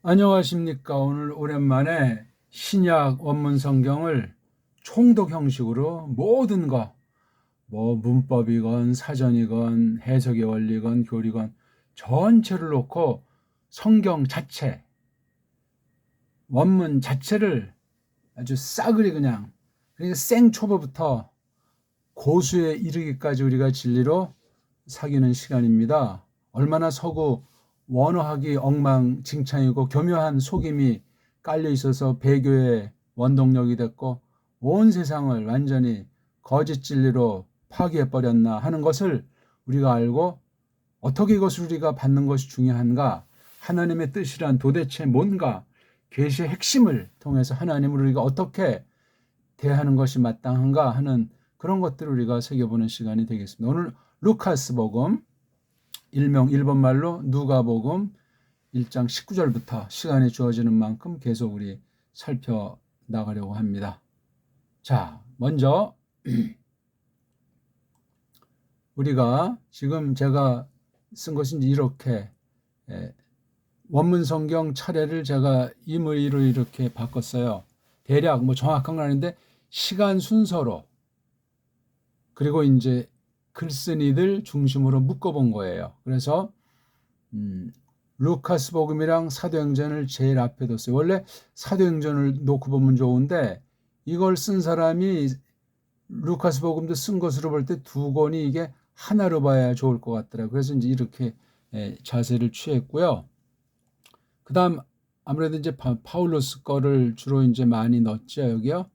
안녕하십니까. 오늘 오랜만에 신약 원문 성경을 총독 형식으로 모든 거, 뭐 문법이건 사전이건 해석의 원리건 교리건 전체를 놓고 성경 자체, 원문 자체를 아주 싸그리 그냥, 그러니까 생초보부터 고수에 이르기까지 우리가 진리로 사귀는 시간입니다. 얼마나 서구 원어학이 엉망진창이고 교묘한 속임이 깔려 있어서 배교의 원동력이 됐고 온 세상을 완전히 거짓 진리로 파괴해 버렸나 하는 것을 우리가 알고, 어떻게 이것을 우리가 받는 것이 중요한가, 하나님의 뜻이란 도대체 뭔가, 계시의 핵심을 통해서 하나님을 우리가 어떻게 대하는 것이 마땅한가 하는 그런 것들을 우리가 새겨보는 시간이 되겠습니다. 오늘 루카스 복음, 일명 일본 말로 누가복음 1장 19절부터 시간이 주어지는 만큼 계속 우리 살펴나가려고 합니다. 자, 먼저 우리가 지금 제가 쓴 것은 이렇게, 원문 성경 차례를 제가 임의로 이렇게 바꿨어요. 대략 뭐 정확한 건 아닌데 시간 순서로, 그리고 이제 글쓴이들 중심으로 묶어본 거예요. 그래서 루카스 복음이랑 사도행전을 제일 앞에 뒀어요. 원래 사도행전을 놓고 보면 좋은데 이걸 쓴 사람이 루카스 복음도 쓴 것으로 볼 때 두 권이 이게 하나로 봐야 좋을 것 같더라고요. 그래서 이제 이렇게 자세를 취했고요. 그 다음 아무래도 이제 파울로스 거를 주로 이제 많이 넣었죠. 여기요.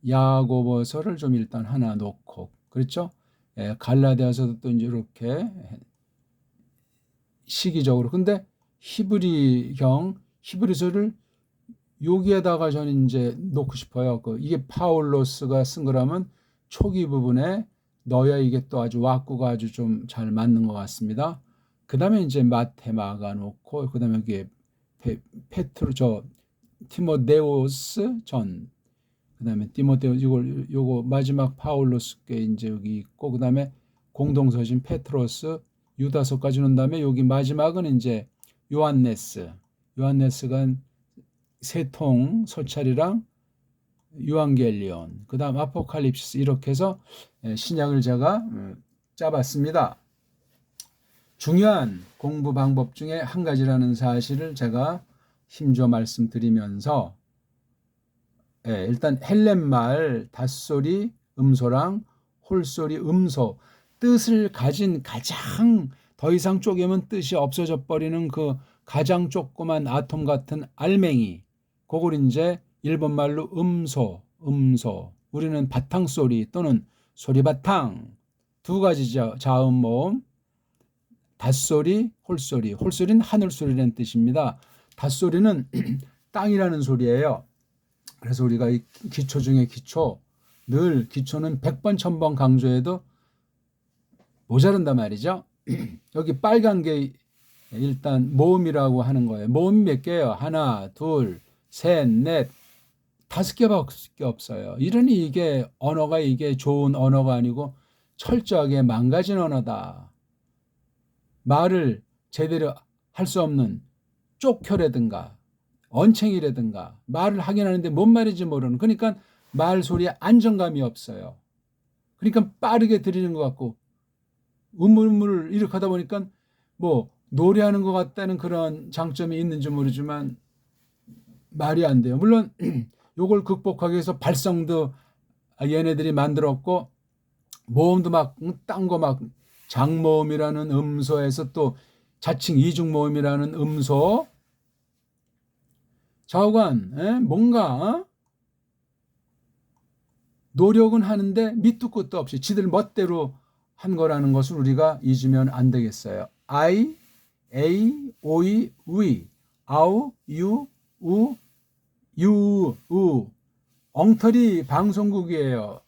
야고보서를 좀 일단 하나 놓고, 그렇죠? 갈라디아서도 또 이제 이렇게 시기적으로. 근데 히브리서를 여기에다가 저는 이제 놓고 싶어요. 이게 파울로스가 쓴 거라면 초기 부분에 넣어야 이게 또 아주 왁구가 아주 좀 잘 맞는 것 같습니다. 그 다음에 이제 마테마가 놓고, 그 다음에 여기에 티모데우스 전, 그 다음에 디모데우스, 요거 마지막 파울로스께 이제 여기 있고, 그 다음에 공동서신 페트로스, 유다서까지 놓은 다음에 여기 마지막은 이제 요한네스가 세 통 서찰이랑 유한겔리온, 그 다음 아포칼립시스, 이렇게 해서 신약을 제가 짜봤습니다. 중요한 공부 방법 중에 한 가지라는 사실을 제가 힘줘 말씀드리면서, 일단 헬렌말 닷소리 음소랑 홀소리 음소, 뜻을 가진 가장 더 이상 쪼개면 뜻이 없어져 버리는 그 가장 조그만 아톰 같은 알맹이, 그걸 이제 일본말로 음소, 우리는 바탕소리 또는 소리바탕, 두 가지죠. 자음 모음, 닷소리, 홀소리는 하늘소리라는 뜻입니다. 닷소리는 땅이라는 소리예요. 그래서 우리가 이 기초 중에 기초, 늘 기초는 100번 1000번 강조해도 모자란단 말이죠. 여기 빨간 게 일단 모음이라고 하는 거예요. 모음이 몇 개예요? 하나, 둘, 셋, 넷, 5개밖에 없어요. 이러니 이게 언어가, 이게 좋은 언어가 아니고 철저하게 망가진 언어다. 말을 제대로 할 수 없는 쪽혀라든가 언챙이라든가 말을 하긴 하는데 뭔 말인지 모르는, 그러니까 말 소리에 안정감이 없어요. 그러니까 빠르게 들리는 것 같고 우물우물 이렇게 하다 보니까 뭐 노래하는 것 같다는 그런 장점이 있는지 모르지만 말이 안 돼요. 물론 요걸 극복하기 위해서 발성도 얘네들이 만들었고, 모음도 막 딴 거 막 장모음이라는 음소에서 또 자칭 이중모음이라는 음소, 좌우간 뭔가 노력은 하는데 밑도 끝도 없이 지들 멋대로 한 거라는 것을 우리가 잊으면 안 되겠어요. I, A, 오이, 위, 아우, 유, 우, 우. 엉터리 방송국이에요.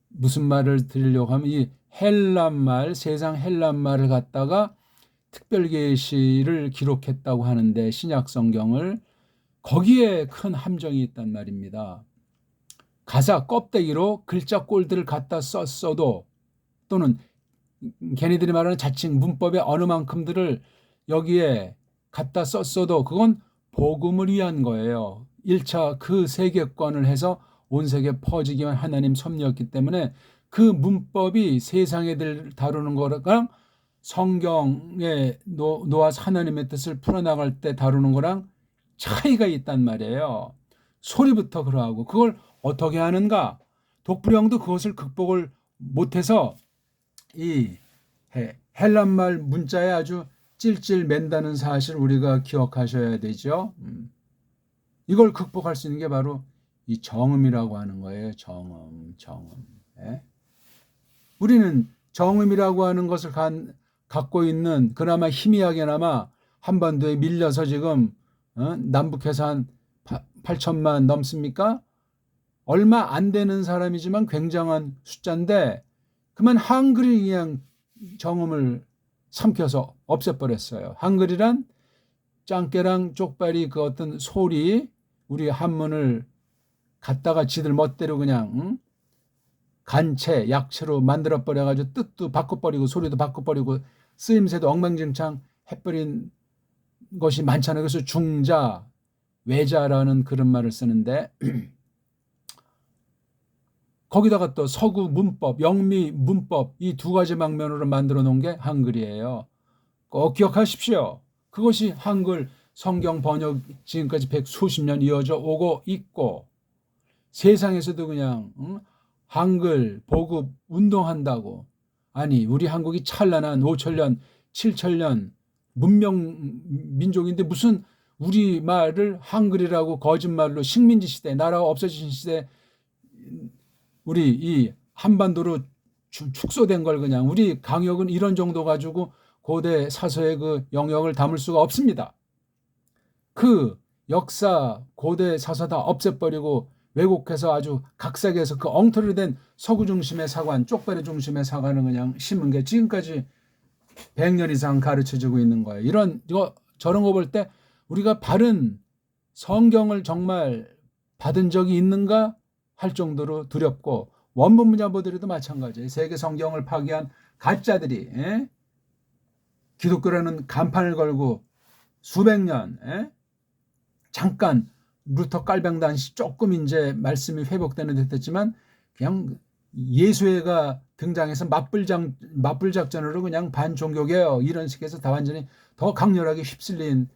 무슨 말을 드리려고 하면 이 헬란말, 세상 헬란말을 갖다가 특별계시를 기록했다고 하는데, 신약 성경을, 거기에 큰 함정이 있단 말입니다. 가사 껍데기로 글자 꼴들을 갖다 썼어도, 또는 걔네들이 말하는 자칭 문법의 어느 만큼들을 여기에 갖다 썼어도 그건 복음을 위한 거예요. 1차 그 세계권을 해서 온 세계에 퍼지기만 하나님 섭리였기 때문에 그 문법이 세상에 다루는 거랑 성경에 놓아서 하나님의 뜻을 풀어나갈 때 다루는 거랑 차이가 있단 말이에요. 소리부터 그러하고 그걸 어떻게 하는가? 독불형도 그것을 극복을 못해서 이 헬란말 문자에 아주 찔찔 맨다는 사실 우리가 기억하셔야 되죠. 이걸 극복할 수 있는 게 바로 이 정음이라고 하는 거예요. 정음. 예? 우리는 정음이라고 하는 것을 갖고 있는 그나마 희미하게나마 한반도에 밀려서 지금 남북해서 한 8천만 넘습니까? 얼마 안 되는 사람이지만 굉장한 숫자인데 그만 한글이 그냥 정음을 삼켜서 없애버렸어요. 한글이란 짱깨랑 쪽발이 그 어떤 소리 우리 한문을 갖다가 지들 멋대로 그냥 간체, 약체로 만들어버려가지고 뜻도 바꿔버리고 소리도 바꿔버리고 쓰임새도 엉망진창 해버린 것이 많잖아요. 그래서 중자, 외자라는 그런 말을 쓰는데 거기다가 또 서구 문법, 영미 문법 이 두 가지 방면으로 만들어 놓은 게 한글이에요. 꼭 기억하십시오. 그것이 한글 성경 번역 지금까지 수십 년 이어져 오고 있고 세상에서도 그냥 한글 보급 운동한다고 아니 우리 한국이 찬란한 5천년 7천년 문명 민족인데 무슨 우리말을 한글이라고 거짓말로 식민지 시대 나라가 없어진 시대 우리 이 한반도로 축소된 걸 그냥 우리 강역은 이런 정도 가지고 고대 사서의 그 영역을 담을 수가 없습니다. 그 역사 고대 사서 다 없애버리고 왜곡해서 아주 각색해서 그 엉터리 된 서구 중심의 사관 쪽발이 중심의 사관을 그냥 심은 게 지금까지 100년 이상 가르쳐지고 있는 거예요. 저런 거 볼 때 우리가 바른 성경을 정말 받은 적이 있는가 할 정도로 두렵고 원문 문자보들도 마찬가지예요. 세계 성경을 파기한 가짜들이 기독교라는 간판을 걸고 수백 년 잠깐 루터 깔병단시 조금 이제 말씀이 회복되는 듯 했지만 그냥 예수회가 등장해서 맞불 작전으로 그냥 반종교개혁 이런 식에서 다 완전히 더 강렬하게 휩쓸린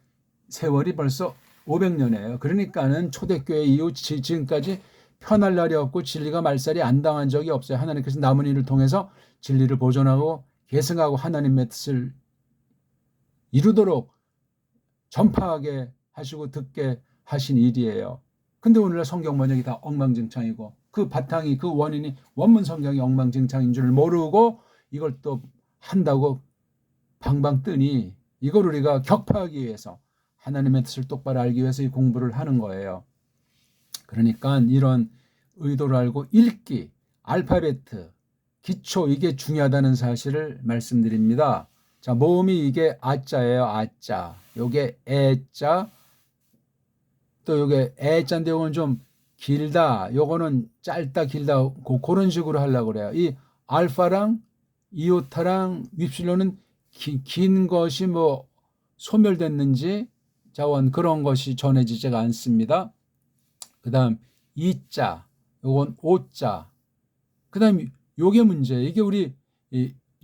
세월이 벌써 500년이에요. 그러니까는 초대교회 이후 지금까지 편할 날이 없고 진리가 말살이 안 당한 적이 없어요. 하나님께서 남은 일을 통해서 진리를 보존하고 계승하고 하나님의 뜻을 이루도록 전파하게 하시고 듣게 하신 일이에요. 근데 오늘날 성경 번역이 다 엉망진창이고 그 바탕이 그 원인이 원문 성경이 엉망진창인 줄 모르고 이걸 또 한다고 방방 뜨니 이걸 우리가 격파하기 위해서 하나님의 뜻을 똑바로 알기 위해서 이 공부를 하는 거예요. 그러니까 이런 의도를 알고 읽기, 알파베트, 기초 이게 중요하다는 사실을 말씀드립니다. 자, 모음이 이게 아자예요. 아자. 요게 애자. 또 요게 애자인데 요건 좀 길다. 요거는 짧다 길다. 그런 식으로 하려고 그래요. 이 알파랑 이오타랑 윕실론은 긴 것이 뭐 소멸됐는지 자원 그런 것이 전해지지가 않습니다. 그 다음 이자 요건 오자 그 다음 요게 문제 이게 우리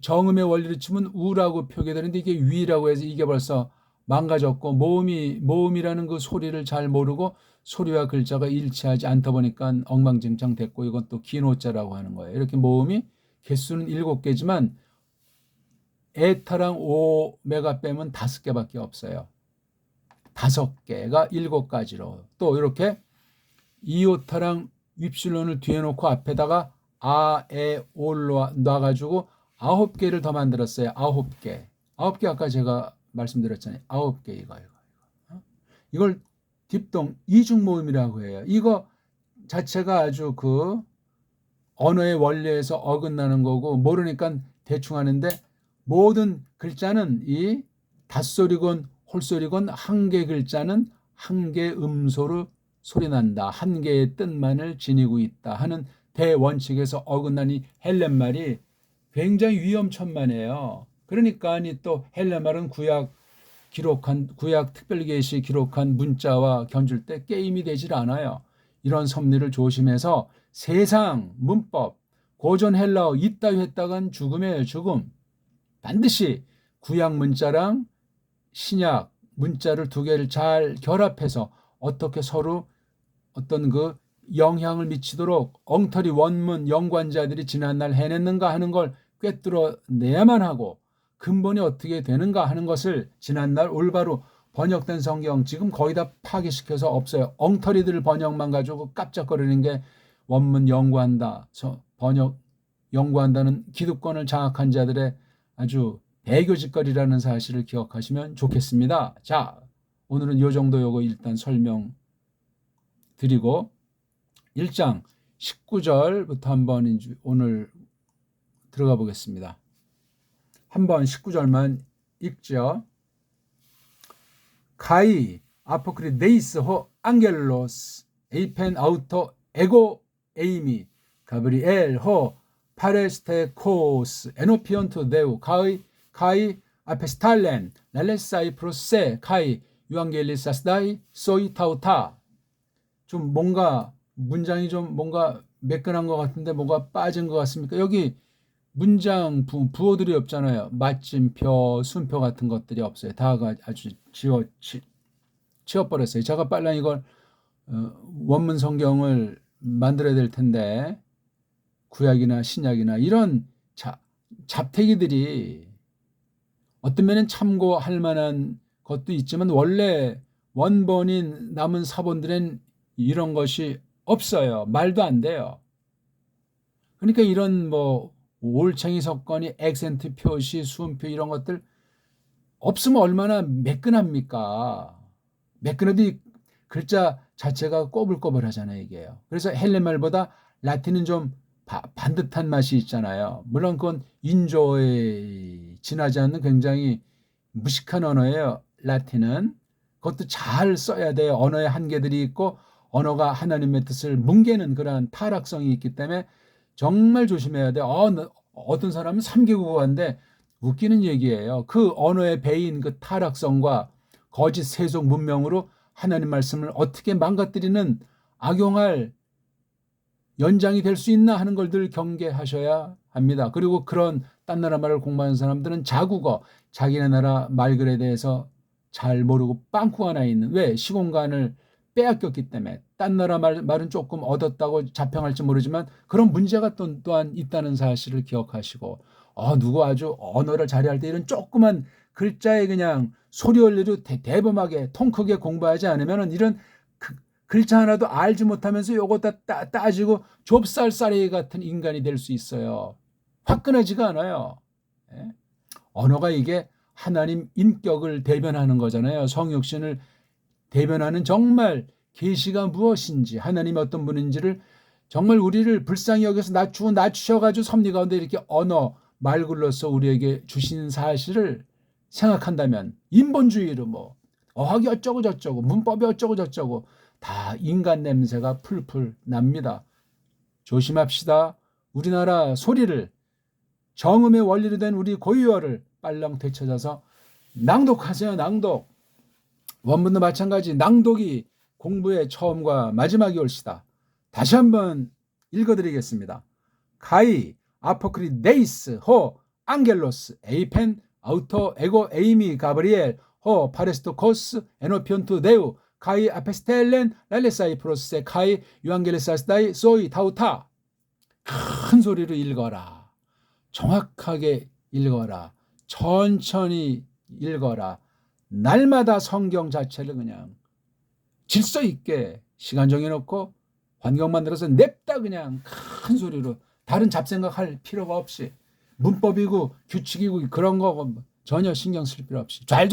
정음의 원리를 치면 우라고 표기되는데 이게 위라고 해서 이게 벌써 망가졌고 모음이라는 그 소리를 잘 모르고 소리와 글자가 일치하지 않다 보니까 엉망진창 됐고 이건 또 긴 오자라고 하는 거예요. 이렇게 모음이 개수는 7개지만 에타랑 오메가 빼면 5개밖에 없어요. 5개가 7가지로 또 이렇게 이오타랑 윕실론을 뒤에 놓고 앞에다가 아에올로 놔가지고 9개를 더 만들었어요. 9개. 9개 아까 제가 말씀드렸잖아요. 9개 이거. 이걸 딥동 이중모음이라고 해요. 이거 자체가 아주 그 언어의 원리에서 어긋나는 거고 모르니까 대충 하는데 모든 글자는 이 닷소리건 홀소리건 한 개 글자는 한 개 음소로 소리난다. 한 개의 뜻만을 지니고 있다 하는 대원칙에서 어긋난 이 헬렌말이 굉장히 위험천만해요. 그러니까 또 헬렌말은 구약 기록한 구약 특별계시 기록한 문자와 견줄 때 게임이 되질 않아요. 이런 섭리를 조심해서 세상 문법 고전 헬라어 이따위 했다간 죽음이에요. 죽음. 반드시 구약 문자랑 신약 문자를 두 개를 잘 결합해서 어떻게 서로 어떤 그 영향을 미치도록 엉터리 원문 연관자들이 지난날 해냈는가 하는 걸 꿰뚫어내야만 하고 근본이 어떻게 되는가 하는 것을 지난날 올바로 번역된 성경 지금 거의 다 파기시켜서 없어요. 엉터리들 번역만 가지고 깜짝거리는 게 원문 연구한다, 번역 연구한다는 기득권을 장악한 자들의 아주 배교짓거리라는 사실을 기억하시면 좋겠습니다. 자, 오늘은 이 정도 요거 일단 설명 드리고 1장 19절부터 한번 오늘 들어가 보겠습니다. 한번 19절만 읽죠. 카이 아포크리데이스 호 앙겔로스 에이펜 아우토 에고 에이미 가브리엘 호 파레스테코스 에노피온토 데우 카이 아페스탈렌 랄레사이 프로세 카이 유앙겔리사스다이 소이 타우타. 좀 뭔가 문장이 좀 뭔가 매끈한 것 같은데 뭐가 빠진 것 같습니까? 여기 문장 부호들이 없잖아요. 마침표, 순표 같은 것들이 없어요. 다가 아주 지워버렸어요. 제가 빨리 이걸 원문 성경을 만들어야 될 텐데 구약이나 신약이나 이런 잡태기들이 어떤 면은 참고할 만한 것도 있지만 원래 원본인 남은 사본들은 이런 것이 없어요. 말도 안 돼요. 그러니까 이런 뭐 올챙이 석건이 액센트 표시, 수음표 이런 것들 없으면 얼마나 매끈합니까? 매끈해도 이 글자 자체가 꼬불꼬불하잖아요, 이게요. 그래서 헬렌말보다 라틴은 좀 반듯한 맛이 있잖아요. 물론 그건 인조에 지나지 않는 굉장히 무식한 언어예요, 라틴은. 그것도 잘 써야 돼요. 언어의 한계들이 있고 언어가 하나님의 뜻을 뭉개는 그러한 타락성이 있기 때문에 정말 조심해야 돼요. 어떤 사람은 3개국어인데 웃기는 얘기예요. 그 언어의 배인 그 타락성과 거짓 세속 문명으로 하나님 말씀을 어떻게 망가뜨리는 악용할 연장이 될 수 있나 하는 걸 늘 경계하셔야 합니다. 그리고 그런 딴 나라 말을 공부하는 사람들은 자국어, 자기네 나라 말글에 대해서 잘 모르고 빵꾸 하나 있는, 왜? 시공간을 빼앗겼기 때문에. 딴 나라 말은 조금 얻었다고 자평할지 모르지만 그런 문제가 또한 있다는 사실을 기억하시고, 누구 아주 언어를 잘할 때 이런 조그만 글자에 그냥 소리 올리로 대범하게 통 크게 공부하지 않으면 이런 글자 하나도 알지 못하면서 요거 다 따지고 좁쌀쌀이 같은 인간이 될 수 있어요. 화끈하지가 않아요. 예? 언어가 이게 하나님 인격을 대변하는 거잖아요. 성육신을 대변하는 정말 계시가 무엇인지, 하나님이 어떤 분인지를 정말 우리를 불쌍히 여겨서 낮추셔가지고 섭리 가운데 이렇게 언어, 말글로서 우리에게 주신 사실을 생각한다면 인본주의로 뭐 어학이 어쩌고 저쩌고 문법이 어쩌고 저쩌고 다 인간 냄새가 풀풀 납니다. 조심합시다. 우리나라 소리를 정음의 원리로 된 우리 고유어를 빨랑 되찾아서 낭독하세요. 낭독. 원문도 마찬가지 낭독이 공부의 처음과 마지막이 올시다. 다시 한번 읽어드리겠습니다. 카이 아포크리데이스 호 앙겔로스 에이펜 아우토 에고 에이미 가브리엘 호 파레스토코스 에노피온투 데우 카이 아페스텔렌 랄레사이 프로세 카이 유앙겔레사스다이 소이 타우타. 큰 소리로 읽어라. 정확하게 읽어라. 천천히 읽어라. 날마다 성경 자체를 그냥 질서 있게 시간 정해놓고 환경 만들어서 냅다 그냥 큰 소리로 다른 잡생각할 필요가 없이 문법이고 규칙이고 그런 거 전혀 신경 쓸 필요 없이 잘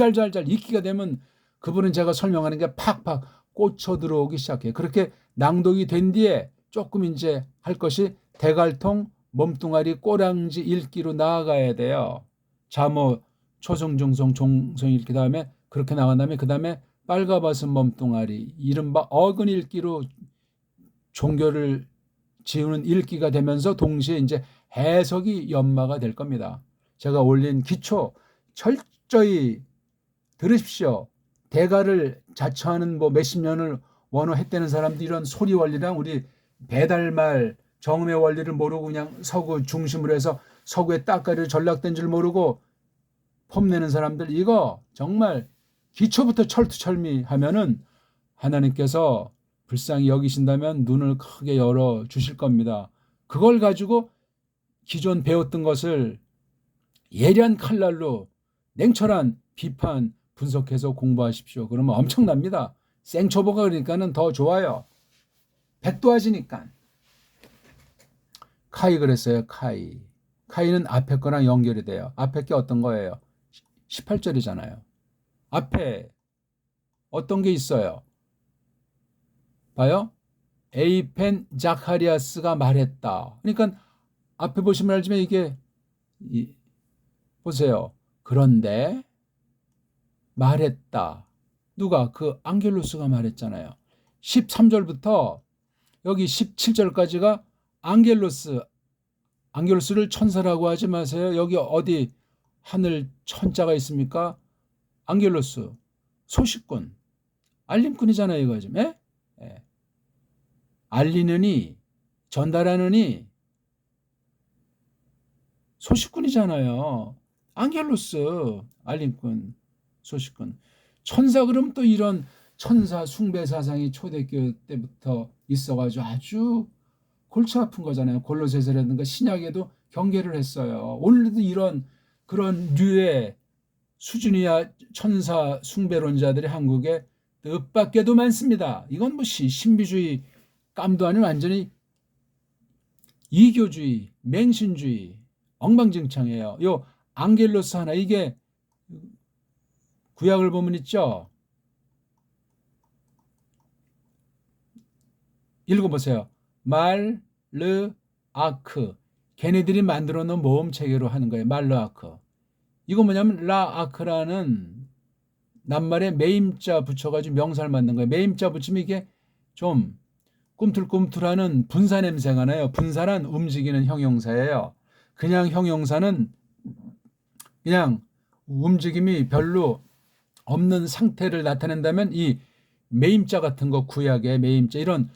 읽기가 되면 그분은 제가 설명하는 게 팍팍 꽂혀 들어오기 시작해요. 그렇게 낭독이 된 뒤에 조금 이제 할 것이 대갈통, 몸뚱아리, 꼬랑지 읽기로 나아가야 돼요. 자모, 초성, 중성, 종성 읽기 다음에 그렇게 나간 다음에 그 다음에 빨가벗은 몸뚱아리, 이른바 어근 읽기로 종교를 지우는 읽기가 되면서 동시에 이제 해석이 연마가 될 겁니다. 제가 올린 기초 철저히 들으십시오. 대가를 자처하는 뭐 몇십 년을 원어했다는 사람도 이런 소리 원리랑 우리 배달말 정음의 원리를 모르고 그냥 서구 중심으로 해서 서구의 따까리를 전락된 줄 모르고 폼내는 사람들, 이거 정말 기초부터 철두철미하면은 하나님께서 불쌍히 여기신다면 눈을 크게 열어 주실 겁니다. 그걸 가지고 기존 배웠던 것을 예리한 칼날로 냉철한 비판 분석해서 공부하십시오. 그러면 엄청납니다. 생초보가 그러니까는 더 좋아요. 백도화지니까. 카이 그랬어요. 카이. 카이는 앞에 거랑 연결이 돼요. 앞에 게 어떤 거예요? 18절이잖아요. 앞에 어떤 게 있어요? 봐요. 에이펜 자카리아스가 말했다. 그러니까 앞에 보시면 알지만 이게 보세요. 그런데 말했다. 누가? 그 앙겔로스가 말했잖아요. 13절부터 여기 17절까지가 앙겔로스를 천사라고 하지 마세요. 여기 어디 하늘 천자가 있습니까? 앙겔로스, 소식꾼, 알림꾼이잖아요. 이거 지금. 예? 예. 알리느니, 전달하느니 소식꾼이잖아요. 앙겔로스, 알림꾼, 소식꾼. 천사 그럼 또 이런 천사 숭배 사상이 초대교회 때부터 있어가지고 아주 골치 아픈 거잖아요. 골로새서라든가 신약에도 경계를 했어요. 오늘도 이런 그런 류의 수준이야 천사 숭배론자들이 한국에 뜻밖에도 많습니다. 이건 뭐 신비주의 깜도 아닌 완전히 이교주의, 맹신주의, 엉망진창이에요. 요 앙겔로스 하나, 이게 구약을 보면 있죠. 읽어보세요. 말, 르, 아크. 걔네들이 만들어 놓은 모음 체계로 하는 거예요. 말, 르, 아크. 이거 뭐냐면 라, 아크라는 낱말에 매임자 붙여가지고 명사를 만든 거예요. 매임자 붙이면 이게 좀 꿈틀꿈틀하는 분사 냄새가 나요. 분사란 움직이는 형용사예요. 그냥 형용사는 그냥 움직임이 별로 없는 상태를 나타낸다면 이 매임자 같은 거, 구약의 매임자, 이런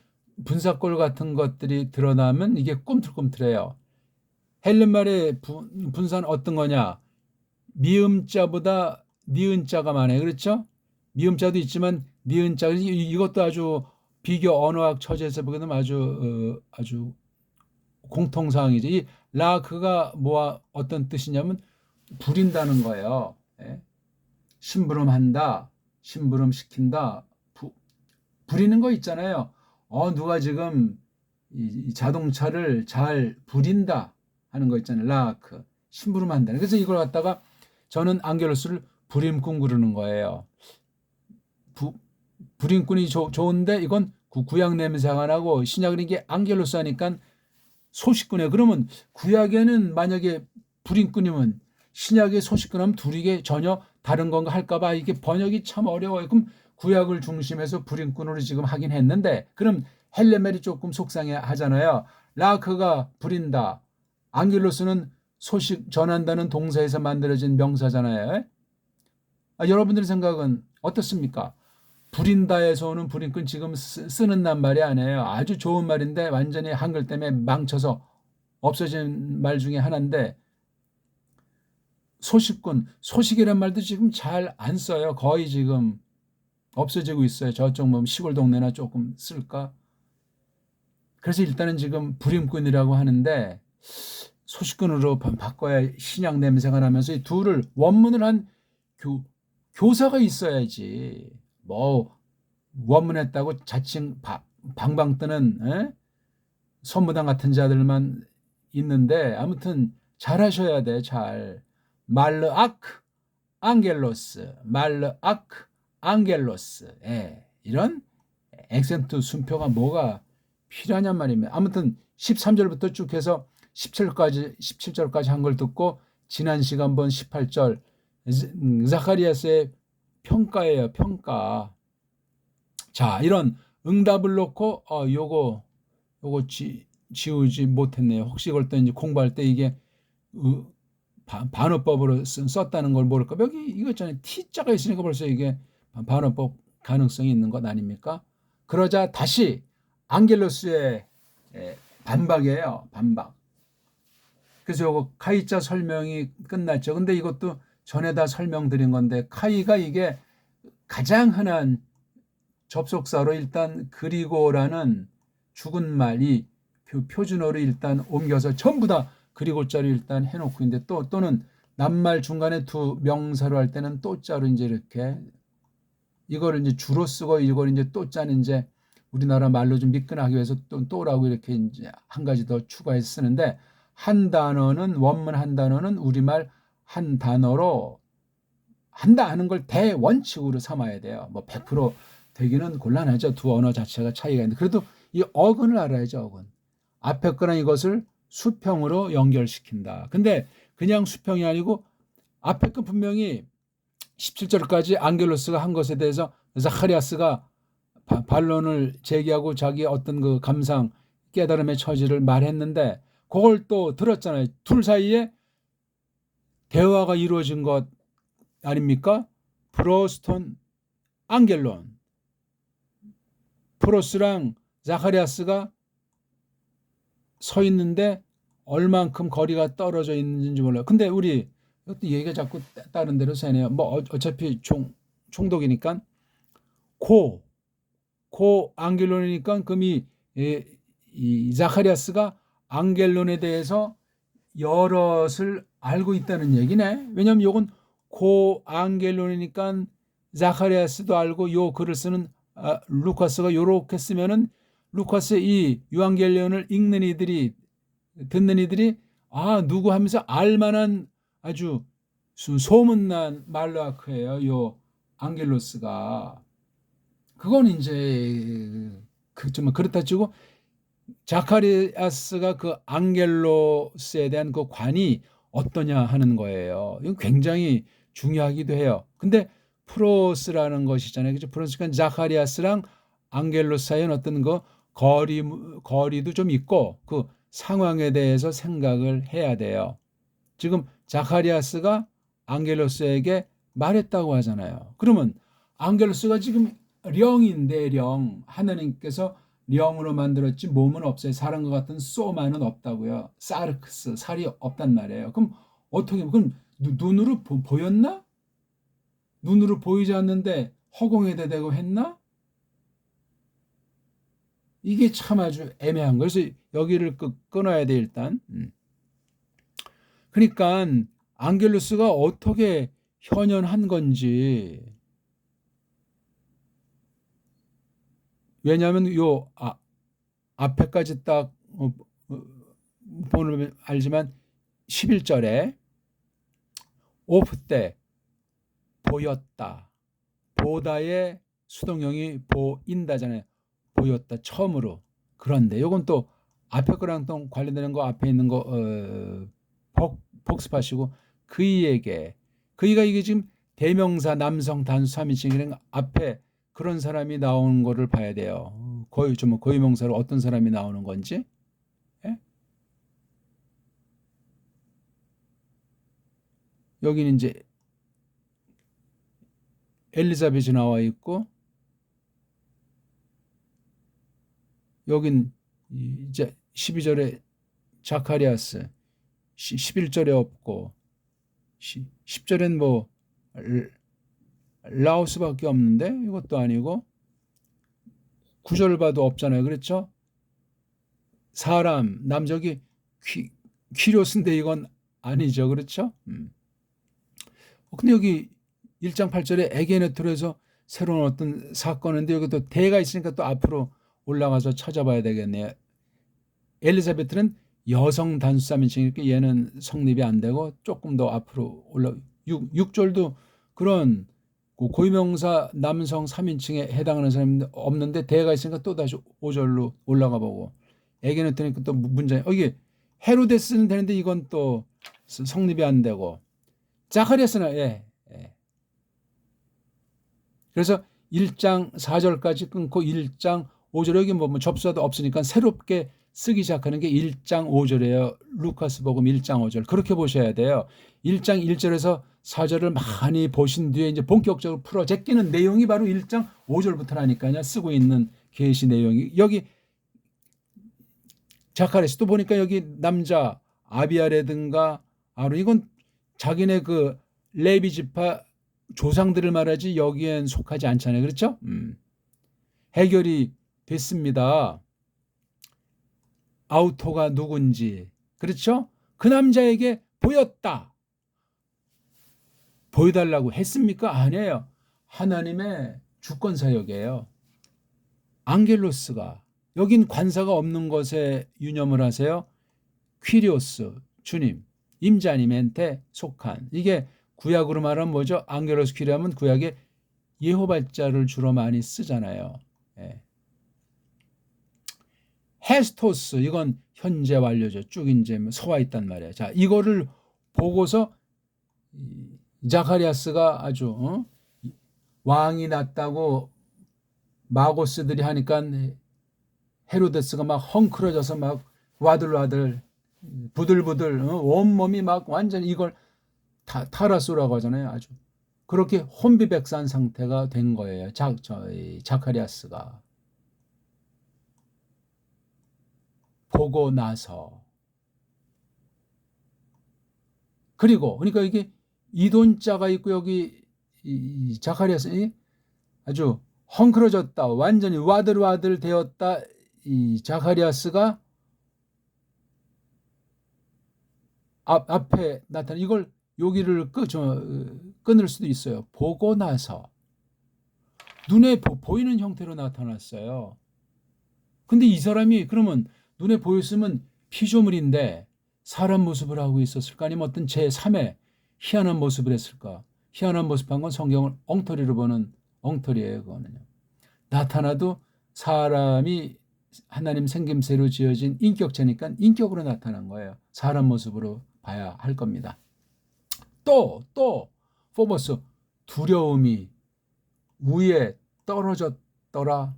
분사꼴 같은 것들이 드러나면 이게 꿈틀꿈틀해요. 헬렌말의 분사는 어떤 거냐? 미음자보다 니은자가 많아요. 그렇죠? 미음자도 있지만 니은자, 이것도 아주 비교 언어학 처지에서 보게 되면 아주 공통사항이죠. 이 라크가 뭐와 어떤 뜻이냐면 부린다는 거예요. 예? 심부름한다, 심부름시킨다, 부리는 거 있잖아요. 누가 지금 이 자동차를 잘 부린다 하는 거 있잖아요. 라크, 심부름한다. 그래서 이걸 갖다가 저는 앙겔로스를 부림꾼 그러는 거예요. 부림꾼이 좋은데 이건 구약 냄새가 나고 신약은 이게 앙겔로스 하니까 소식꾼이에요. 그러면 구약에는 만약에 부림꾼이면 신약의 소식꾼하면 둘이 전혀 다른 건가 할까봐 이게 번역이 참 어려워요. 그럼 구약을 중심해서 부림꾼으로 지금 하긴 했는데, 그럼 헬레멜이 조금 속상해 하잖아요. 라크가 부린다. 앙겔로스는 소식 전한다는 동사에서 만들어진 명사잖아요. 여러분들의 생각은 어떻습니까? 부린다에서 오는 부림꾼 지금 쓰는 낱말이 아니에요. 아주 좋은 말인데 완전히 한글 때문에 망쳐서 없어진 말 중에 하나인데, 소식꾼, 소식이란 말도 지금 잘 안 써요. 거의 지금 없어지고 있어요. 저쪽 뭐 시골 동네나 조금 쓸까? 그래서 일단은 지금 부림꾼이라고 하는데 소식꾼으로 바꿔야 신약 냄새가 나면서 이 둘을 원문을 한 교사가 있어야지. 뭐 원문했다고 자칭 방방 뜨는 선무당 같은 자들만 있는데, 아무튼 잘하셔야 돼. 잘. 말르아크 앙겔로스, 말르아크 앙겔로스. 이런 액센트 순표가 뭐가 필요하냔 말입니다. 아무튼 13절부터 쭉 해서 17절까지 한 걸 듣고 지난 시간번 18절 자카리아스의 평가예요. 평가. 자, 이런 응답을 놓고 요거 지우지 못했네요. 혹시 그럴 때 이제 공부할 때 이게 반어법으로 썼다는 걸 모를까? 여기 이거 있잖아요. T자가 있으니까 벌써 이게 반어법 가능성이 있는 것 아닙니까? 그러자 다시 앙겔로스의 반박이에요. 반박. 그래서 요거 카이자 설명이 끝났죠. 근데 이것도 전에 다 설명드린 건데 카이가 이게 가장 흔한 접속사로 일단 그리고라는 죽은 말이 표준어로 일단 옮겨서 전부 다 그리고자로 일단 해놓고 있는데 또는 낱말 중간에 두 명사로 할 때는 또자로 이제 이렇게 이거를 이제 주로 쓰고 이걸 이제 또자는 이제 우리나라 말로 좀 미끈하기 위해서 또라고 이렇게 이제 한 가지 더 추가해서 쓰는데 한 단어는 원문 한 단어는 우리말 한 단어로 한다 하는 걸 대원칙으로 삼아야 돼요. 뭐 100% 되기는 곤란하죠. 두 언어 자체가 차이가 있는데 그래도 이 어근을 알아야죠. 어근. 앞에 거나 이것을 수평으로 연결시킨다. 근데 그냥 수평이 아니고 앞에 거 분명히 17절까지 앙겔로스가 한 것에 대해서 자카리아스가 반론을 제기하고 자기의 어떤 그 감상 깨달음의 처지를 말했는데 그걸 또 들었잖아요. 둘 사이에 대화가 이루어진 것 아닙니까? 프로스톤 앙겔론. 프로스랑 자카리아스가 서 있는데 얼만큼 거리가 떨어져 있는지 몰라요. 근데 우리 이것도 얘기가 자꾸 다른 데로 새네요. 뭐 어차피 총독이니까 고 앙겔론이니까 그럼 이 자카리아스가 앙겔론에 대해서 여럿을 알고 있다는 얘기네. 왜냐하면 이건 고 앙겔론이니까 자카리아스도 알고 요 글을 쓰는 루카스가 요렇게 쓰면은 루카스의 이 유앙겔리온을 읽는 이들이 듣는 이들이 누구 하면서 알만한 아주 소문난 말라크예요. 요 앙겔로스가 그건 이제 좀 그렇다 치고 자카리아스가 그 앙겔로스에 대한 그 관이 어떠냐 하는 거예요. 이건 굉장히 중요하기도 해요. 근데 프로스라는 것이잖아요. 그죠? 프로스가 자카리아스랑 앙겔로스 사이는 어떤 그 거리도 좀 있고 그 상황에 대해서 생각을 해야 돼요. 지금 자카리아스가 앙겔로스에게 말했다고 하잖아요. 그러면 앙겔로스가 지금 령인데 하나님께서 령으로 만들었지 몸은 없어요. 사람과 같은 소만은 없다고요. 사르크스 살이 없단 말이에요. 그럼 어떻게 그럼 눈으로 보였나? 눈으로 보이지 않는데 허공에다 대고 했나? 이게 참 아주 애매한 거예요. 그래서 여기를 끊어야 돼 일단. 그러니까 앙겔루스가 어떻게 현현한 건지. 왜냐하면 요 앞에까지 딱 보면 알지만 11절에 오프 때 보였다. 보다의 수동형이 보인다잖아요. 보였다 처음으로. 그런데 요건 또 앞에 거랑 또 관련되는 거 앞에 있는 거 복습하시고 그이가 이게 지금 대명사 남성 단수 3인칭이랑 앞에 그런 사람이 나오는 거를 봐야 돼요. 고유명사로 어떤 사람이 나오는 건지. 예? 여기는 이제 엘리자베스 나와 있고 여긴 이제 12절에 자카리아스 11절에 없고 10절엔 뭐 라오스밖에 없는데 이것도 아니고 9절 봐도 없잖아요. 그렇죠? 사람 남적이 키료스인데 이건 아니죠. 그렇죠? 근데 여기 1장 8절에 에게네트로에서 새로운 어떤 사건인데 여기 또 대가 있으니까 또 앞으로 올라가서 찾아봐야 되겠네요. 엘리자베트는 여성 단수 3인칭이니까 얘는 성립이 안 되고 조금 더 앞으로 6절도 그런 고유명사 남성 3인칭에 해당하는 사람이 없는데 대가 있으니까 또 다시 5절로 올라가 보고 에게네트니까 또 문제 이게 헤로데스는 되는데 이건 또 성립이 안 되고 자카리아스는 예. 그래서 1장 4절까지 끊고 1장 5절 여기 뭐 접수도 없으니까 새롭게 쓰기 시작하는 게 1장 5절이에요. 루카스복음 1장 5절. 그렇게 보셔야 돼요. 1장 1절에서 4절을 많이 보신 뒤에 이제 본격적으로 풀어 제끼는 내용이 바로 1장 5절부터라니까요. 쓰고 있는 계시 내용이. 여기 자카리아스 또 보니까 여기 남자 아비아라든가 아론 이건 자기네 그 레비 지파 조상들을 말하지 여기엔 속하지 않잖아요. 그렇죠? 해결이 됐습니다. 아우토가 누군지. 그렇죠? 그 남자에게 보였다. 보여달라고 했습니까? 아니에요. 하나님의 주권 사역이에요. 앙겔로스가 여긴 관사가 없는 것에 유념을 하세요. 퀴리오스 주님 임자님한테 속한 이게 구약으로 말하면 뭐죠? 앙겔로스 퀴리하면 구약에 예호발자를 주로 많이 쓰잖아요. 예. 헤스토스 이건 현재 완료죠. 쭉 이제 서와 있단 말이에요. 자 이거를 보고서 자카리아스가 아주 왕이 났다고 마고스들이 하니까 헤로데스가 막 헝클어져서 막 와들와들 부들부들 온몸이 막 완전히 이걸 타라소라고 하잖아요. 아주 그렇게 혼비백산 상태가 된 거예요. 자카리아스가 보고 나서 그리고 그러니까 이게 이돈자가 있고 여기 이 자카리아스 아주 헝클어졌다 완전히 와들와들 되었다 이 자카리아스가 앞에 나타나 이걸 여기를 끊을 수도 있어요. 보고 나서 눈에 보이는 형태로 나타났어요. 근데 이 사람이 그러면 눈에 보였으면 피조물인데 사람 모습을 하고 있었을까? 아니면 어떤 제3의 희한한 모습을 했을까? 희한한 모습한 건 성경을 엉터리로 보는 엉터리예요. 그거는요. 나타나도 사람이 하나님 생김새로 지어진 인격체니까 인격으로 나타난 거예요. 사람 모습으로 봐야 할 겁니다. 또 포버스 두려움이 위에 떨어졌더라.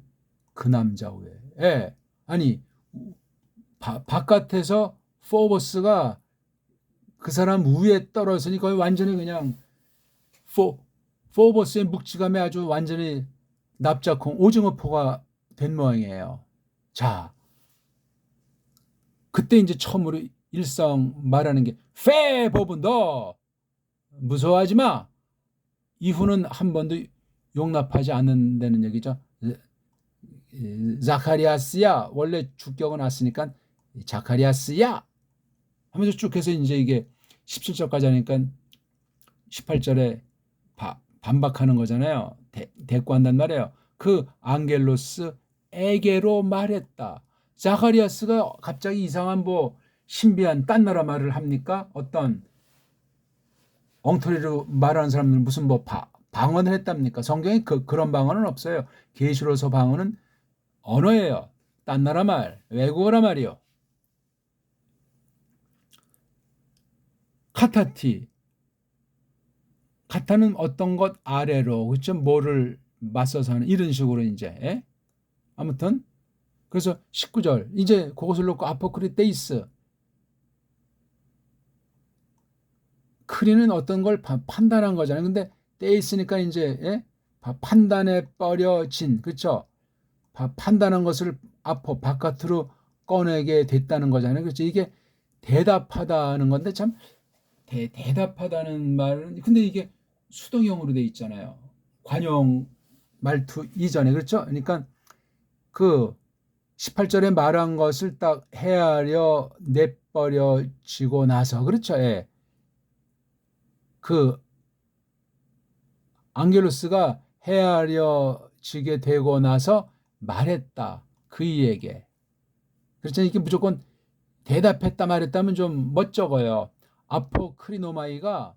그 남자 위에. 예. 아니 바깥에서 포버스가 그 사람 위에 떨어졌으니 거의 완전히 그냥 포버스의 묵직함에 아주 완전히 납작콩 오징어포가 된 모양이에요. 자, 그때 이제 처음으로 일상 말하는 게 페버브 너 무서워하지 마. 이후는 한 번도 용납하지 않는다는 얘기죠. 자카리아스야 원래 주격은 왔으니까 자카리아스야 하면서 쭉 해서 이제 이게 17절까지 하니까 18절에 반박하는 거잖아요. 대꾸한단 말이에요. 그 앙겔로스에게로 말했다. 자카리아스가 갑자기 이상한 뭐 신비한 딴 나라 말을 합니까? 어떤 엉터리로 말하는 사람들은 무슨 뭐 방언을 했답니까? 성경에 그런 방언은 없어요. 계시로서 방언은 언어예요. 딴 나라 말, 외국어라 말이요. 카타티. 카타는 어떤 것 아래로 그렇죠? 뭐를 맞서서 하는 이런 식으로 이제 예? 아무튼 그래서 19절 이제 그것을 놓고 아포크리테이스 크리는 어떤 걸 판단한 거잖아요. 근데 테이스니까 이제 예? 판단에 버려진 그렇죠? 판단한 것을 바깥으로 꺼내게 됐다는 거잖아요. 그렇죠? 이게 대답하다는 건데 참 대답하다는 말은 근데 이게 수동형으로 돼 있잖아요. 관용 말투 이전에 그렇죠? 그러니까 그 18절에 말한 것을 딱 헤아려 내버려지고 나서 그렇죠? 예. 그 앙겔로스가 헤아려지게 되고 나서 말했다. 그이에게. 그렇죠? 이게 무조건 대답했다 말했다면 좀 멋쩍어요. 아포크리노마이가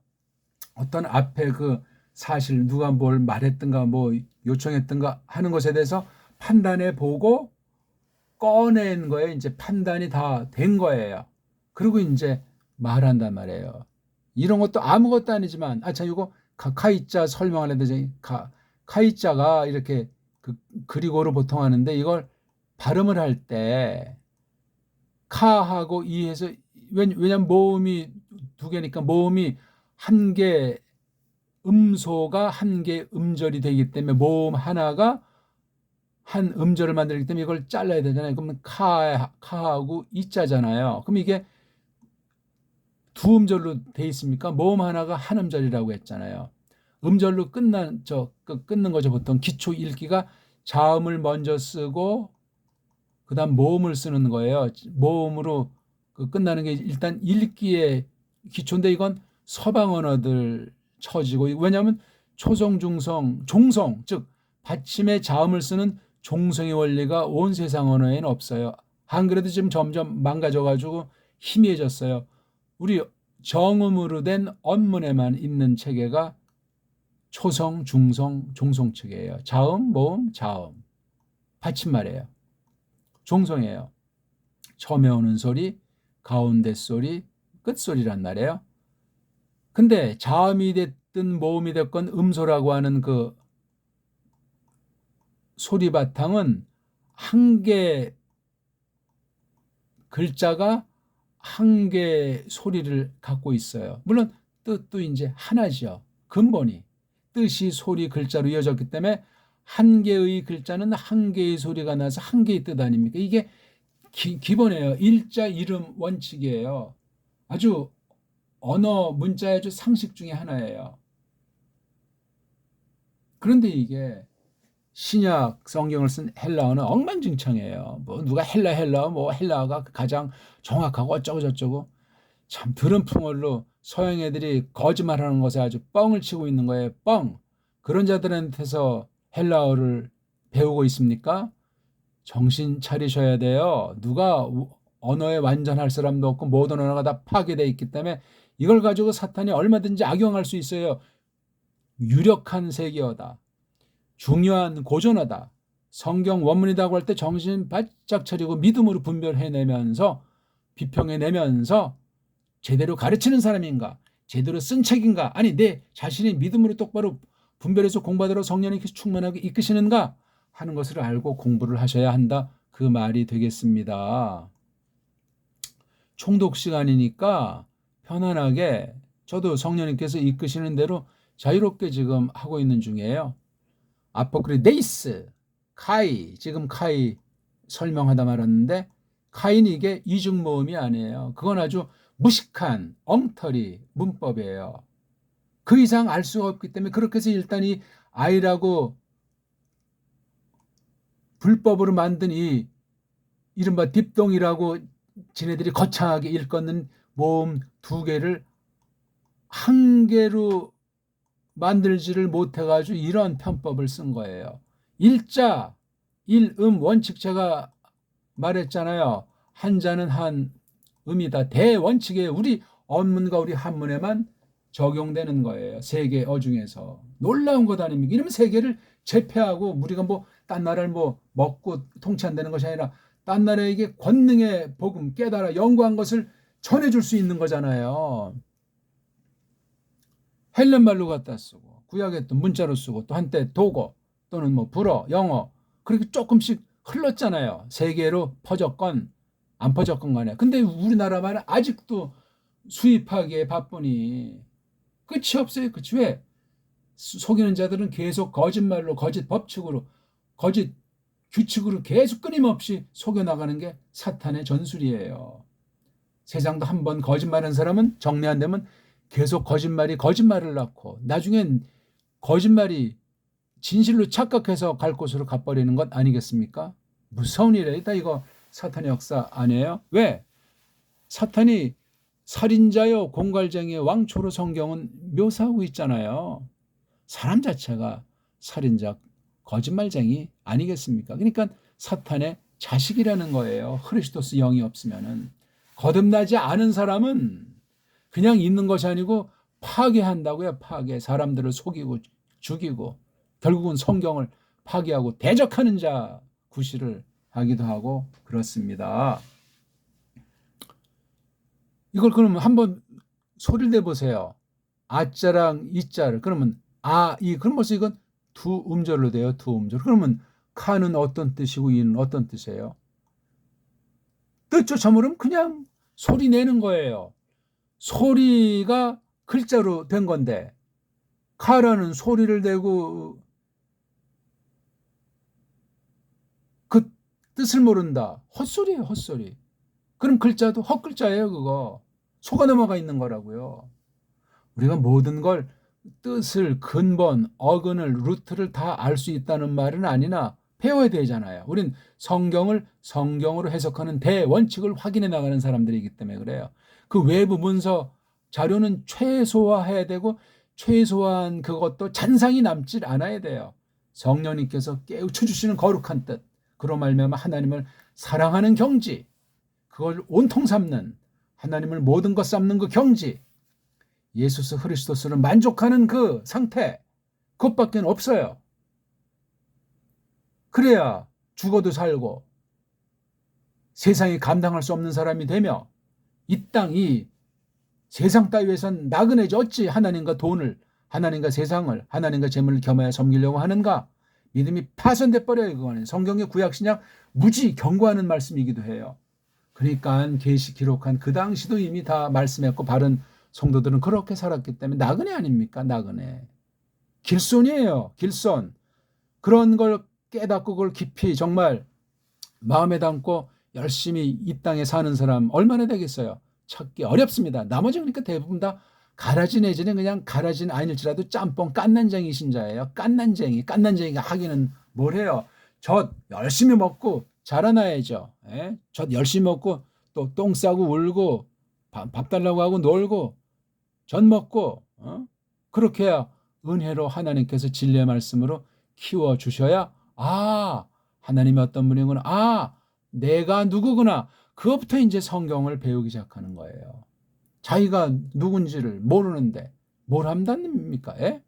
어떤 앞에 그 사실 누가 뭘 말했든가 뭐 요청했든가 하는 것에 대해서 판단해 보고 꺼낸 거예요. 이제 판단이 다 된 거예요. 그리고 이제 말한단 말이에요. 이런 것도 아무것도 아니지만 자 이거 카이자 설명하는데 카이자가 이렇게 그리고로 보통 하는데 이걸 발음을 할 때 카하고 이해서 왜냐면 모음이 두 개니까 모음이 한 개 음소가 한 개 음절이 되기 때문에 모음 하나가 한 음절을 만들기 때문에 이걸 잘라야 되잖아요. 그러면 카하고 이자잖아요. 그럼 이게 두 음절로 돼 있습니까? 모음 하나가 한 음절이라고 했잖아요. 음절로 끊는 거죠. 보통 기초 읽기가 자음을 먼저 쓰고 그다음 모음을 쓰는 거예요. 모음으로 끝나는 게 일단 읽기의 기초인데 이건 서방 언어들 처지고 왜냐하면 초성, 중성, 종성 즉 받침의 자음을 쓰는 종성의 원리가 온 세상 언어에는 없어요. 한글에도 지금 점점 망가져가지고 희미해졌어요. 우리 정음으로 된 언문에만 있는 체계가 초성, 중성, 종성 체계예요. 자음, 모음, 자음. 받침말이에요. 종성이에요. 처음에 오는 소리, 가운데 소리, 끝소리란 말이에요. 근데 자음이 됐든 모음이 됐건 음소라고 하는 그 소리 바탕은 한 개 글자가 한 개 소리를 갖고 있어요. 물론 뜻도 이제 하나죠. 근본이 뜻이 소리 글자로 이어졌기 때문에 한 개의 글자는 한 개의 소리가 나서 한 개의 뜻 아닙니까? 이게 기본이에요. 일자 이름 원칙이에요. 아주 언어 문자의 아주 상식 중에 하나예요. 그런데 이게 신약 성경을 쓴 헬라어는 엉망진창이에요. 뭐 누가 헬라어 뭐 헬라어가 가장 정확하고 어쩌고 저쩌고 참 들은 풍월로 서양 애들이 거짓말하는 것에 아주 뻥을 치고 있는 거예요. 뻥. 그런 자들한테서 헬라어를 배우고 있습니까? 정신 차리셔야 돼요. 누가 언어에 완전할 사람도 없고 모든 언어가 다 파괴되어 있기 때문에 이걸 가지고 사탄이 얼마든지 악용할 수 있어요. 유력한 세계어다. 중요한 고전어다. 성경 원문이라고 할 때 정신 바짝 차리고 믿음으로 분별해내면서 비평해내면서 제대로 가르치는 사람인가? 제대로 쓴 책인가? 아니 내 자신이 믿음으로 똑바로 분별해서 공부하도록 성령이 충만하게 이끄시는가? 하는 것을 알고 공부를 하셔야 한다. 그 말이 되겠습니다. 총독 시간이니까 편안하게 저도 성령님께서 이끄시는 대로 자유롭게 지금 하고 있는 중이에요. 아포크리데이스, 카이, 지금 카이 설명하다 말았는데 카이는 이게 이중모음이 아니에요. 그건 아주 무식한 엉터리 문법이에요. 그 이상 알 수가 없기 때문에 그렇게 해서 일단 이 아이라고 불법으로 만든 이 이른바 딥동이라고 지네들이 거창하게 일컫는 모음 두 개를 한 개로 만들지를 못해가지고 이런 편법을 쓴 거예요. 일자, 일음 원칙 제가 말했잖아요. 한자는 한 음이다. 대원칙에 우리 언문과 우리 한문에만 적용되는 거예요. 세계 어 중에서. 놀라운 것 아닙니까? 이러면 세계를 제패하고 우리가 뭐 딴 나라를 뭐 먹고 통치한다는 것이 아니라 딴 나라에게 권능의 복음 깨달아 연구한 것을 전해줄 수 있는 거잖아요. 헬렌말로 갖다 쓰고 구약에 또 문자로 쓰고 또 한때 독어 또는 뭐 불어, 영어 그렇게 조금씩 흘렀잖아요. 세계로 퍼졌건 안 퍼졌건 간에. 근데 우리나라 말은 아직도 수입하기에 바쁘니 끝이 없어요. 그치? 왜? 속이는 자들은 계속 거짓말로 거짓 법칙으로 거짓 규칙으로 계속 끊임없이 속여나가는 게 사탄의 전술이에요. 세상도 한번 거짓말하는 사람은 정리 안 되면 계속 거짓말이 거짓말을 낳고 나중엔 거짓말이 진실로 착각해서 갈 곳으로 가버리는 것 아니겠습니까? 무서운 일이다 이거 사탄의 역사 아니에요? 왜? 사탄이 살인자요 공갈쟁이의 왕초로 성경은 묘사하고 있잖아요. 사람 자체가 살인자 거짓말쟁이 아니겠습니까? 그러니까 사탄의 자식이라는 거예요. 크리스토스 영이 없으면은 거듭나지 않은 사람은 그냥 있는 것이 아니고 파괴한다고요. 파괴. 사람들을 속이고 죽이고 결국은 성경을 파괴하고 대적하는 자 구실을 하기도 하고 그렇습니다. 이걸 그러면 한번 소리를 내보세요. 아자랑 이자를 그러면 그럼 벌써 이건 두 음절로 돼요. 두 음절. 그러면 카는 어떤 뜻이고 이는 어떤 뜻이에요? 뜻조차 모르면 그냥 소리 내는 거예요. 소리가 글자로 된 건데 카라는 소리를 내고 그 뜻을 모른다. 헛소리예요, 헛소리. 그럼 글자도 헛글자예요, 그거. 속아 넘어가 있는 거라고요. 우리가 모든 걸 뜻을, 근본, 어근을, 루트를 다 알 수 있다는 말은 아니나 배워야 되잖아요. 우린 성경을 성경으로 해석하는 대원칙을 확인해 나가는 사람들이기 때문에 그래요. 그 외부 문서 자료는 최소화해야 되고 최소한 그것도 잔상이 남질 않아야 돼요. 성령님께서 깨우쳐 주시는 거룩한 뜻, 그로 말미암아 하나님을 사랑하는 경지, 그걸 온통 삼는, 하나님을 모든 것 삼는 그 경지, 예수 그리스도를 만족하는 그 상태, 그것밖에 없어요. 그래야 죽어도 살고 세상이 감당할 수 없는 사람이 되며 이 땅, 이 세상 따위에선 나그네지 어찌 하나님과 돈을, 하나님과 세상을, 하나님과 재물을 겸하여 섬기려고 하는가? 믿음이 파손돼 버려요. 그거는 성경의 구약신약 무지 경고하는 말씀이기도 해요. 그러니까 계시 기록한 그 당시도 이미 다 말씀했고 바른 성도들은 그렇게 살았기 때문에 나그네 아닙니까? 나그네. 길손이에요. 길손. 그런 걸 깨닫고 그걸 깊이 정말 마음에 담고 열심히 이 땅에 사는 사람 얼마나 되겠어요? 찾기 어렵습니다. 나머지 그러니까 대부분 다 가라지 내지는 그냥 가라지는 아닐지라도 짬뽕 깐난쟁이 신자예요. 깐난쟁이가 하기는 뭘 해요? 젖 열심히 먹고 자라나야죠. 예? 젖 열심히 먹고 또 똥 싸고 울고 밥 달라고 하고 놀고 젖 먹고 그렇게 해야 은혜로 하나님께서 진리의 말씀으로 키워주셔야 하나님이 어떤 분이구나, 내가 누구구나, 그것부터 이제 성경을 배우기 시작하는 거예요. 자기가 누군지를 모르는데 뭘 한답니까? 예?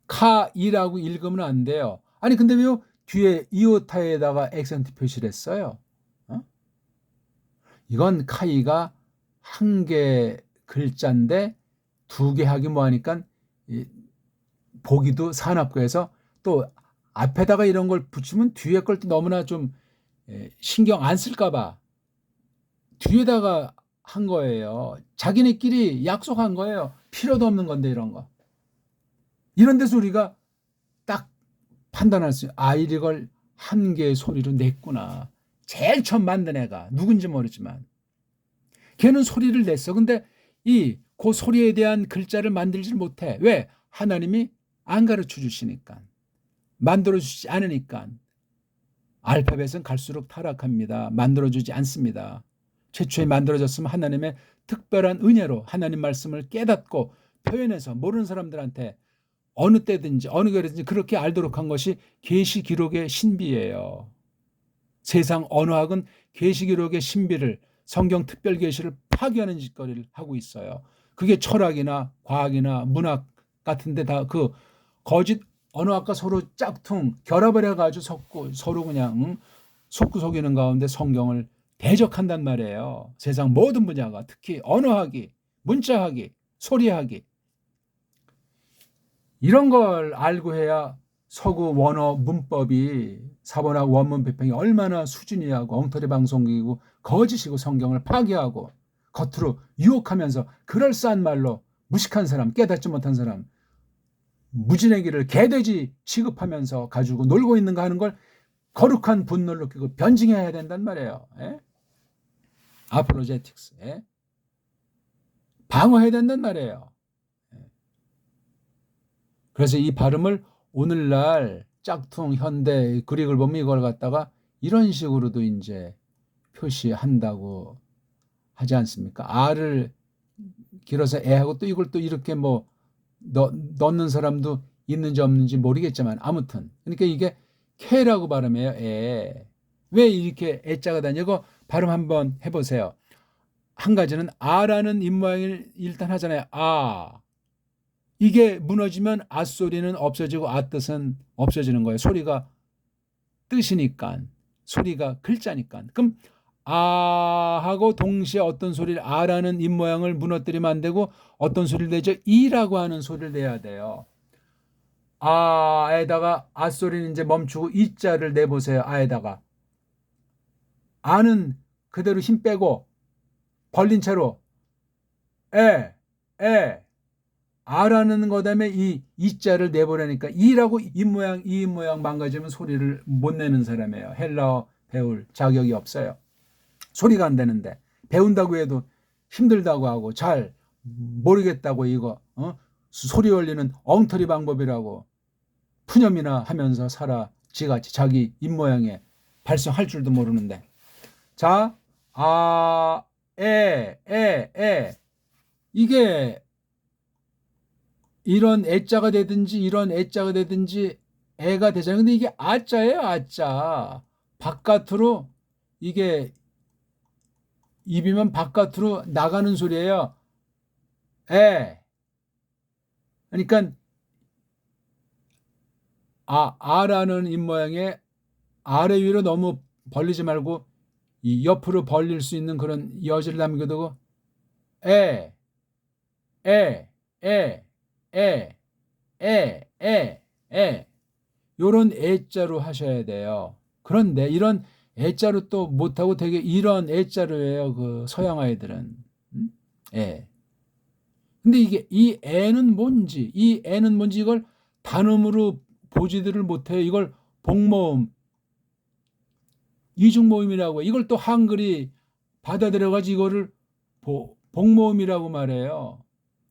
카이라고 읽으면 안 돼요. 아니 근데 왜 뒤에 이오타에다가 액센트 표시를 했어요? 이건 카이가 한 개 글자인데 두 개 하기 뭐하니까 보기도 사납고 해서 또 앞에다가 이런 걸 붙이면 뒤에 걸 또 너무나 좀 신경 안 쓸까 봐 뒤에다가 한 거예요. 자기네끼리 약속한 거예요. 필요도 없는 건데 이런 거. 이런 데서 우리가 딱 판단할 수 있어요. 이걸 한 개의 소리로 냈구나. 제일 처음 만든 애가 누군지 모르지만 걔는 소리를 냈어. 근데 그 소리에 대한 글자를 만들지 못해. 왜? 하나님이 안 가르쳐 주시니까. 만들어 주지 않으니까. 알파벳은 갈수록 타락합니다. 만들어 주지 않습니다. 최초에 만들어졌으면 하나님의 특별한 은혜로 하나님 말씀을 깨닫고 표현해서 모르는 사람들한테 어느 때든지 어느 교회든지 그렇게 알도록 한 것이 계시 기록의 신비예요. 세상 언어학은 계시 기록의 신비를, 성경 특별 계시를 파괴하는 짓거리를 하고 있어요. 그게 철학이나 과학이나 문학 같은데 다 그 거짓 언어학과 서로 짝퉁 결합을 해가지고 서로 그냥 속고 속이는 가운데 성경을 대적한단 말이에요. 세상 모든 분야가, 특히 언어학이, 문자학이, 소리학이 이런 걸 알고 해야 서구 원어 문법이, 사본학 원문 비평이 얼마나 수준이하고 엉터리 방송이고 거짓이고 성경을 파괴하고 겉으로 유혹하면서 그럴싸한 말로 무식한 사람, 깨닫지 못한 사람, 무지내기를 개돼지 취급하면서 가지고 놀고 있는가 하는 걸 거룩한 분노를 느끼고 변증해야 된단 말이에요. 아폴로제틱스. 방어해야 된단 말이에요. 그래서 이 발음을 오늘날 짝퉁 현대 그릭을 보면 이걸 갖다가 이런 식으로도 이제 표시한다고 하지 않습니까? R을 길어서 애하고 또 이걸 또 이렇게 뭐 넣는 사람도 있는지 없는지 모르겠지만 아무튼 그러니까 이게 K라고 발음해요. 애. 왜 이렇게 애자가 다니고 발음 한번 해보세요. 한 가지는 R라는 입모양을 일단 하잖아요. 이게 무너지면 소리는 없어지고 뜻은 없어지는 거예요. 소리가 뜻이니까, 소리가 글자니까. 그럼 하고 동시에 어떤 소리를 라는 입모양을 무너뜨리면 안 되고 어떤 소리를 내죠? 이라고 하는 소리를 내야 돼요. 에다가 소리는 이제 멈추고 이자를 내보세요. 에다가 아는 그대로 힘 빼고 벌린 채로 아라는 거 다음에 이자를 내보내니까 이라고 이 모양 망가지면 소리를 못 내는 사람이에요. 헬라어 배울 자격이 없어요. 소리가 안 되는데 배운다고 해도 힘들다고 하고 잘 모르겠다고 이거 소리 올리는 엉터리 방법이라고 푸념이나 하면서 살아. 지같이 자기 입모양에 발성할 줄도 모르는데. 자, 이게 이런 애자가 되든지 이런 애자가 되든지 애가 되잖아요. 근데 이게 아자예요, 아자. 바깥으로 이게 입이면 바깥으로 나가는 소리예요. 그러니까 아라는 입모양에 아래 위로 너무 벌리지 말고 이 옆으로 벌릴 수 있는 그런 여지를 남겨두고 에 요런 애자로 하셔야 돼요. 그런데 이런 애자로 또 못하고 되게 이런 애자로 해요. 그 서양 아이들은. 애. 근데 이게 이 애는 뭔지 이걸 단음으로 보지들을 못해요. 이걸 복모음, 이중모음이라고 해요. 이걸 또 한글이 받아들여가지고 이거를 복모음이라고 말해요.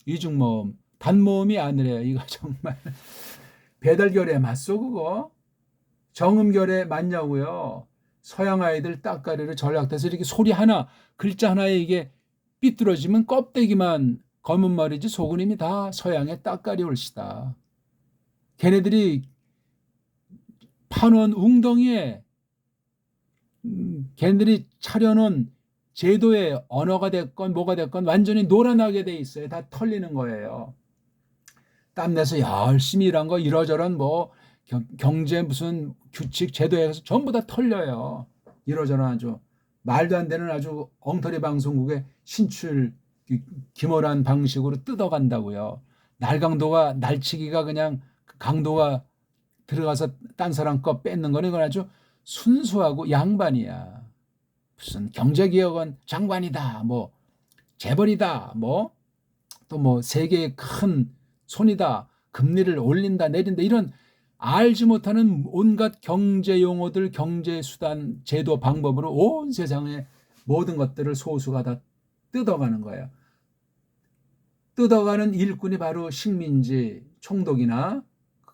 이중모음. 단모음이 아니래요. 이거 정말 배달결에 맞소 그거? 정음결에 맞냐고요. 서양 아이들 따까리를 전략돼서 이렇게 소리 하나 글자 하나에 이게 삐뚤어지면 껍데기만 검은 말이지 속은 이미 다 서양의 따까리 올시다. 걔네들이 파놓은 웅덩이에 걔네들이 차려놓은 제도의 언어가 됐건 뭐가 됐건 완전히 노란하게 돼 있어요. 다 털리는 거예요. 땀내서 열심히 일한 거 이러저런 뭐 경제 무슨 규칙 제도에서 전부 다 털려요. 이러저런 아주 말도 안 되는 아주 엉터리 방송국의 신출 기모란 방식으로 뜯어간다고요. 날강도가 날치기가 그냥 강도가 들어가서 딴 사람 거 뺏는 거는 이건 아주 순수하고 양반이야. 무슨 경제기업은 장관이다, 뭐 재벌이다, 뭐 또 뭐 세계의 큰 손이다, 금리를 올린다 내린다 이런 알지 못하는 온갖 경제 용어들, 경제 수단, 제도 방법으로 온 세상의 모든 것들을 소수가 다 뜯어가는 거예요. 뜯어가는 일꾼이 바로 식민지 총독이나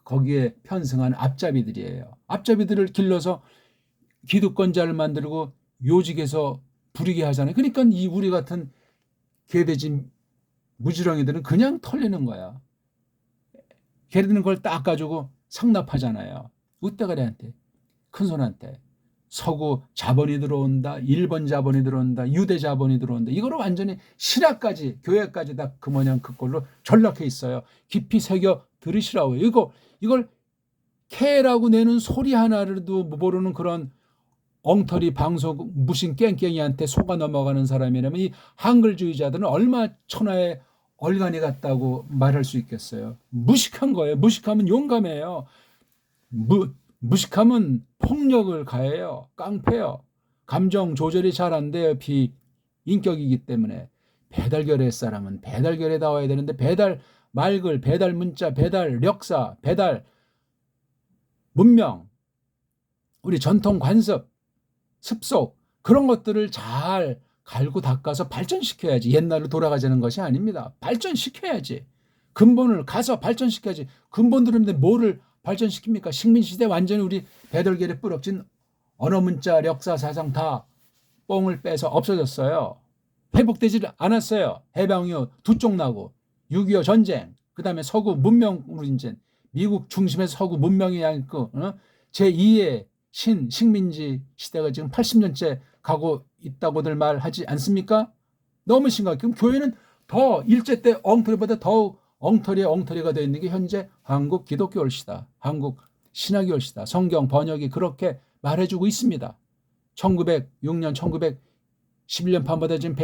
거기에 편승한 앞잡이들이에요. 앞잡이들을 길러서 기득권자를 만들고 요직에서 부리게 하잖아요. 그러니까 이 우리 같은 개돼지 무지렁이들은 그냥 털리는 거야. 걔네들은 그걸 딱 가지고 상납하잖아요. 우대가리한테, 큰손한테. 서구 자본이 들어온다, 일본 자본이 들어온다, 유대 자본이 들어온다. 이거를 완전히 신학까지, 교회까지 다 그 모양 그 꼴로 전락해 있어요. 깊이 새겨 들으시라고. 이걸 캐라고 내는 소리 하나라도 모르는 그런 엉터리 방송 무신 깽깽이한테 속아 넘어가는 사람이라면 이 한글주의자들은 얼마 천하의 얼간이 같다고 말할 수 있겠어요. 무식한 거예요. 무식하면 용감해요. 무식하면 폭력을 가해요. 깡패요. 감정 조절이 잘 안 돼요. 비인격이기 때문에. 배달결의 사람은 배달결에 나와야 되는데 배달 말글, 배달 문자, 배달 력사, 배달 문명, 우리 전통 관습, 습속 그런 것들을 잘 갈고 닦아서 발전시켜야지. 옛날로 돌아가자는 것이 아닙니다. 발전시켜야지. 근본을 가서 발전시켜야지. 근본 들었는데 뭐를 발전시킵니까? 식민시대 완전히 우리 배달결에 뿌럭진 언어 문자 역사 사상 다 뽕을 빼서 없어졌어요. 회복되지 않았어요. 해방 이후 두 쪽 나고 6.25 전쟁, 그 다음에 서구 문명으로 이제 미국 중심에서 서구 문명이 아니고 제2의 식민지 시대가 지금 80년째 가고 있다고들 말하지 않습니까? 너무 심각해. 그럼 교회는 더 일제 때 엉터리보다 더욱 엉터리가 되어 있는 게 현재 한국 기독교 옳시다. 한국 신학이 옳시다. 성경 번역이 그렇게 말해주고 있습니다. 1906년, 1911년 판보다 지금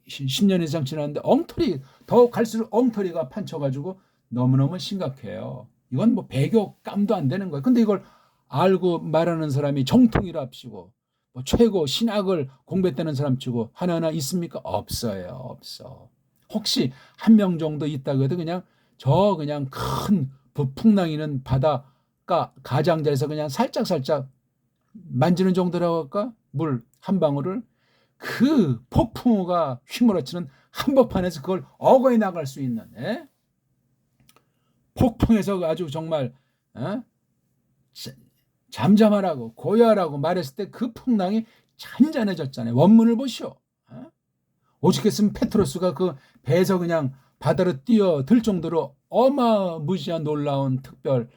110년 이상 지났는데 엉터리, 더 갈수록 엉터리가 판쳐가지고 너무너무 심각해요. 이건 뭐 배교 깜도 안 되는 거예요. 근데 이걸 알고 말하는 사람이 정통이랍시고 뭐 최고 신학을 공부했다는 사람 치고 하나하나 있습니까? 없어요. 없어. 혹시 한 명 정도 있다고 해도 그냥 그냥 큰 풍랑이는 바닷가 가장자리에서 그냥 살짝살짝 만지는 정도라고 할까? 물 한 방울을 그 폭풍우가 휘몰아치는 한복판에서 그걸 어거에 나갈 수 있는 폭풍에서 아주 정말 잠잠하라고 고요하라고 말했을 때 그 풍랑이 잔잔해졌잖아요. 원문을 보시오. 오죽했으면 페트로스가 그 배에서 그냥 바다로 뛰어들 정도로 어마무시한 놀라운 특별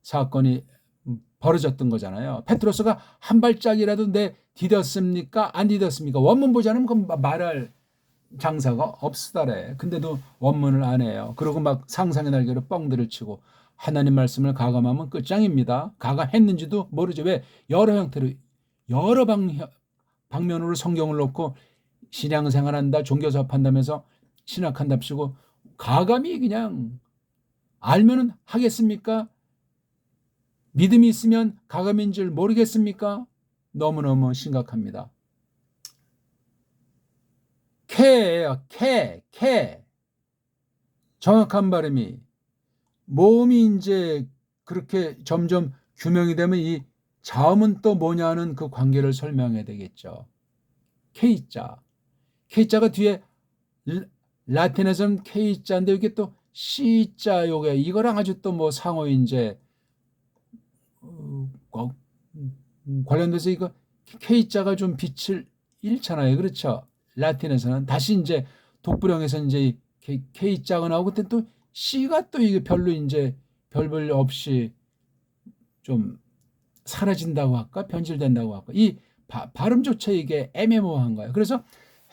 사건이 벌어졌던 거잖아요. 페트로스가 한 발짝이라도 디뎠습니까? 안 디뎠습니까? 원문 보지 않으면 그 말할 장사가 없으다래. 근데도 원문을 안 해요. 그리고 막 상상의 날개로 뻥들을 치고 하나님 말씀을 가감하면 끝장입니다. 가감했는지도 모르죠. 왜? 여러 형태로 여러 방면으로 성경을 놓고 신앙생활한다, 종교사업한다면서 신학한답시고 가감이 그냥 알면은 하겠습니까? 믿음이 있으면 가감인 줄 모르겠습니까? 너무너무 심각합니다. 캐예요. 캐. 정확한 발음이. 모음이 이제 그렇게 점점 규명이 되면 이 자음은 또 뭐냐는 그 관계를 설명해야 되겠죠. K자. K자가 뒤에 라틴에서는 K자인데 이게 또 C자 요게 이거랑 아주 또 뭐 상호 이제 관련돼서 이거 K자가 좀 빛을 잃잖아요. 그렇죠? 라틴에서는 다시 이제 독불형에서 이제 K자가 나오고 그때 또 C가 또 이게 별로 이제 별볼 없이 좀 사라진다고 할까? 변질된다고 할까? 이 발음조차 이게 애매모호한 거예요. 그래서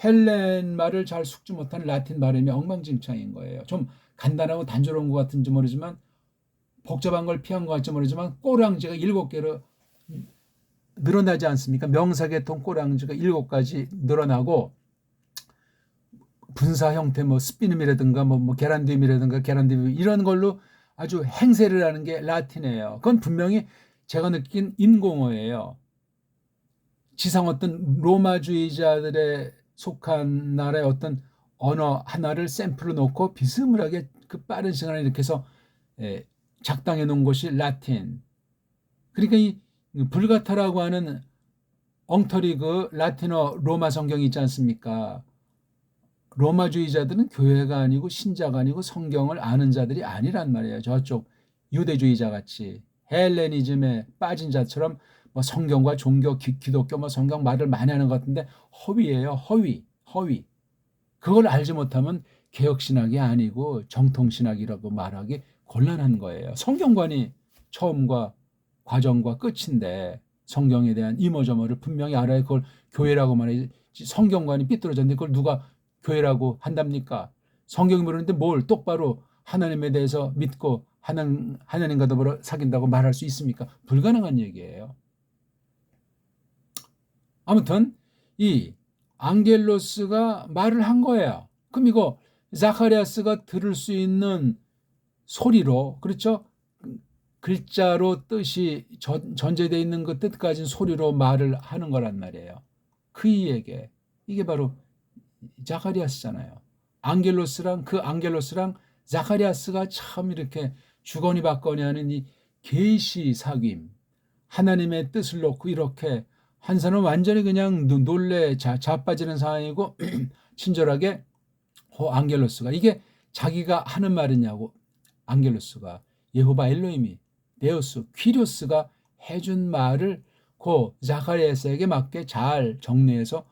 헬렌 말을 잘 숙지 못하는 라틴 발음이 엉망진창인 거예요. 좀 간단하고 단조로운 것 같은지 모르지만 복잡한 걸 피한 것 같지 모르지만 꼬랑지가 7개로 늘어나지 않습니까? 명사계통 꼬랑지가 7가지 늘어나고 분사 형태 뭐 스피눔이라든가 뭐 게란디움이라든가 게란디움 이런 걸로 아주 행세를 하는 게 라틴이에요. 그건 분명히 제가 느낀 인공어예요. 지상 어떤 로마주의자들의 속한 나라의 어떤 언어 하나를 샘플로 놓고 비스무리하게 그 빠른 시간에 이렇게 해서 작당해 놓은 것이 라틴. 그러니까 이 불가타라고 하는 엉터리 그 라틴어 로마 성경이 있지 않습니까? 로마주의자들은 교회가 아니고 신자가 아니고 성경을 아는 자들이 아니란 말이에요. 저쪽 유대주의자 같이 헬레니즘에 빠진 자처럼 뭐 성경과 종교, 기독교 뭐 성경 말을 많이 하는 것 같은데 허위예요. 허위. 그걸 알지 못하면 개혁신학이 아니고 정통신학이라고 말하기 곤란한 거예요. 성경관이 처음과 과정과 끝인데 성경에 대한 이모저모를 분명히 알아야 그걸 교회라고 말해야지. 성경관이 삐뚤어졌는데 그걸 누가 교회라고 한답니까? 성경이 모르는데 뭘 똑바로 하나님에 대해서 믿고 하나님과 더불어 사귄다고 말할 수 있습니까? 불가능한 얘기예요. 아무튼 이 앙겔로스가 말을 한 거예요. 그럼 이거 자카리아스가 들을 수 있는 소리로, 그렇죠? 글자로 뜻이 전제되어 있는 그 뜻 가진 소리로 말을 하는 거란 말이에요. 그이에게 이게 바로 자카리아스잖아요. 앙겔로스랑 자카리아스가 참 이렇게 주거니 받거니 하는 이 계시 사귐, 하나님의 뜻을 놓고 이렇게 한 사람은 완전히 그냥 놀래 자빠지는 상황이고 친절하게 앙겔로스가 이게 자기가 하는 말이냐고 앙겔로스가 예호바 엘로힘이 데우스 퀴리오스가 해준 말을 그 자카리아스에게 맞게 잘 정리해서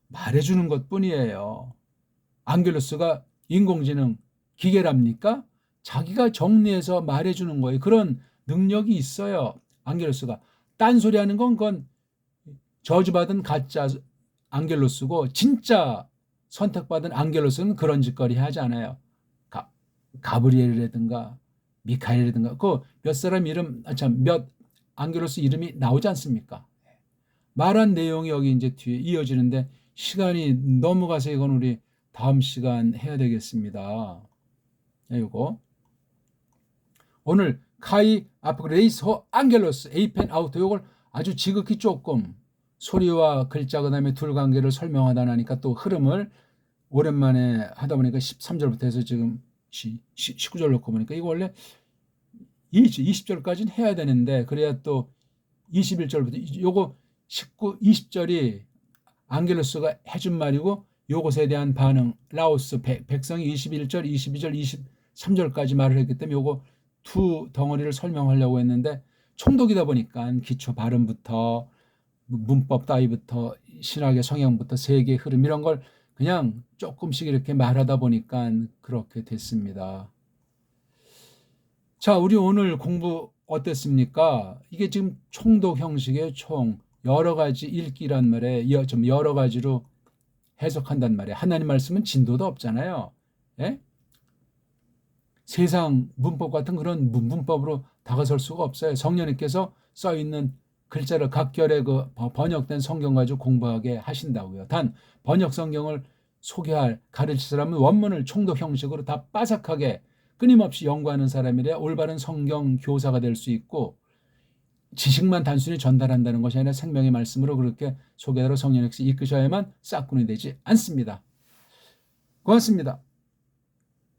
말해주는 것뿐이에요. 앙겔로스가 인공지능 기계랍니까? 자기가 정리해서 말해주는 거예요. 그런 능력이 있어요. 앙겔로스가 딴소리하는 건 그건 저주받은 가짜 앙겔로스고 진짜 선택받은 앙겔로스는 그런 짓거리 하지 않아요. 가브리엘이라든가 미카엘이라든가 그 몇 사람 이름 몇 앙겔로스 이름이 나오지 않습니까? 말한 내용이 여기 이제 뒤에 이어지는데 시간이 넘어가서 이건 우리 다음 시간 해야 되겠습니다. 이거 오늘 카이 아프그레이스 호 앙겔로스 에이펜 아우토 이걸 아주 지극히 조금 소리와 글자 그다음에 둘 관계를 설명하다 나니까 또 흐름을 오랜만에 하다 보니까 13절부터 해서 지금 19절 놓고 보니까 이거 원래 20절까지는 해야 되는데 그래야 또 21절부터 요거 20절이 앙겔로스가 해준 말이고 요것에 대한 반응 라오스 백성이 21절, 22절, 23절까지 말을 했기 때문에 요거 두 덩어리를 설명하려고 했는데 총독이다 보니까 기초 발음부터 문법 따위부터 신학의 성향부터 세계의 흐름 이런 걸 그냥 조금씩 이렇게 말하다 보니까 그렇게 됐습니다. 자, 우리 오늘 공부 어땠습니까? 이게 지금 총독 형식의 여러 가지 읽기란 말에 좀 여러 가지로 해석한단 말이에요. 하나님 말씀은 진도도 없잖아요. 예? 세상 문법 같은 그런 문법으로 다가설 수가 없어요. 성령님께서 써 있는 글자를 각결의 그 번역된 성경 가지고 공부하게 하신다고요. 단 번역 성경을 소개할 가르칠 사람은 원문을 총독 형식으로 다 빠삭하게 끊임없이 연구하는 사람이라 올바른 성경 교사가 될 수 있고 지식만 단순히 전달한다는 것이 아니라 생명의 말씀으로 그렇게 소개하러 성령님께서 이끄셔야만 싹군이 되지 않습니다. 고맙습니다.